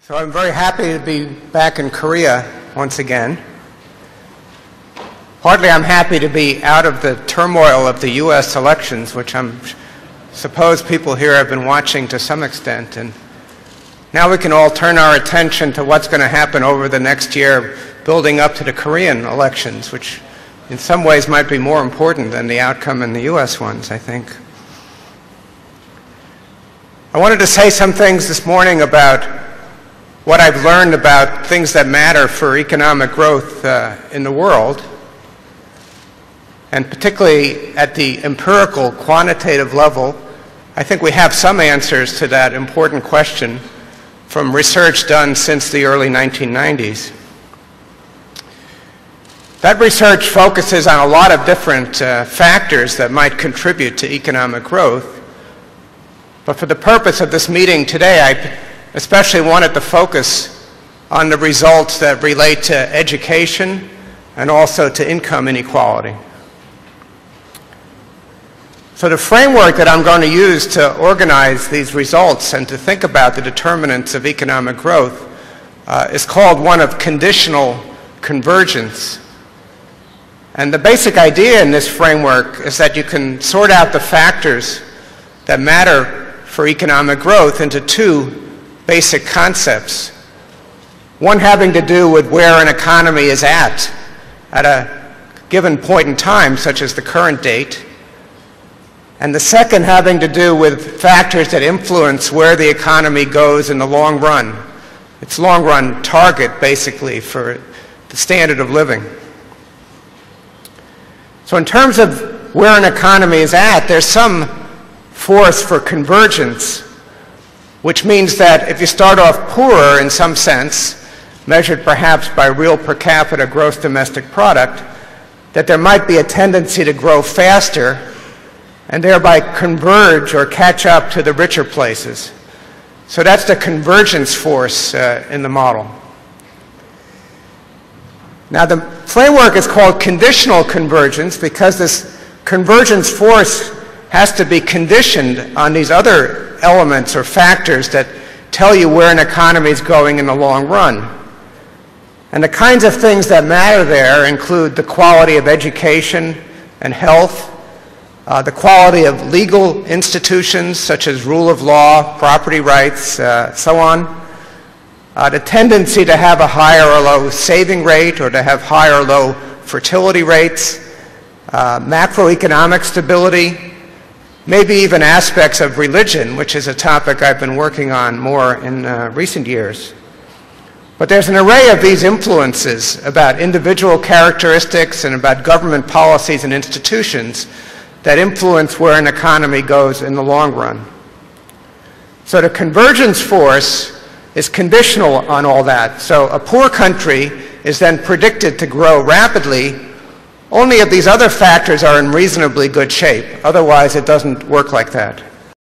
So I'm very happy to be back in Korea once again. Hardly I'm happy to be out of the turmoil of the U.S. elections, which I suppose people here have been watching to some extent. And now we can all turn our attention to what's going to happen over the next year building up to the Korean elections, which in some ways might be more important than the outcome in the U.S. ones, I think. I wanted to say some things this morning about what I've learned about things that matter for economic growth in the world, and particularly at the empirical, quantitative level. I think we have some answers to that important question from research done since the early 1990s. That research focuses on a lot of different factors that might contribute to economic growth. But for the purpose of this meeting today, I especially wanted to focus on the results that relate to education and also to income inequality. So the framework that I'm going to use to organize these results and to think about the determinants of economic growth is called one of conditional convergence. And the basic idea in this framework is that you can sort out the factors that matter for economic growth into two basic concepts. One having to do with where an economy is at a given point in time, such as the current date. And the second having to do with factors that influence where the economy goes in the long run. Its long run target, basically, for the standard of living. So in terms of where an economy is at, there's some force for convergence, which means that if you start off poorer in some sense, measured perhaps by real per capita gross domestic product, that there might be a tendency to grow faster and thereby converge or catch up to the richer places. So that's the convergence force in the model. Now the framework is called conditional convergence because this convergence force has to be conditioned on these other elements or factors that tell you where an economy is going in the long run. And the kinds of things that matter there include the quality of education and health, the quality of legal institutions such as rule of law, property rights, so on, the tendency to have a high or low saving rate or to have high or low fertility rates, macroeconomic stability, maybe even aspects of religion, which is a topic I've been working on more in recent years. But there's an array of these influences about individual characteristics and about government policies and institutions that influence where an economy goes in the long run. So the convergence force is conditional on all that. So a poor country is then predicted to grow rapidly only if these other factors are in reasonably good shape. Otherwise, it doesn't work like that.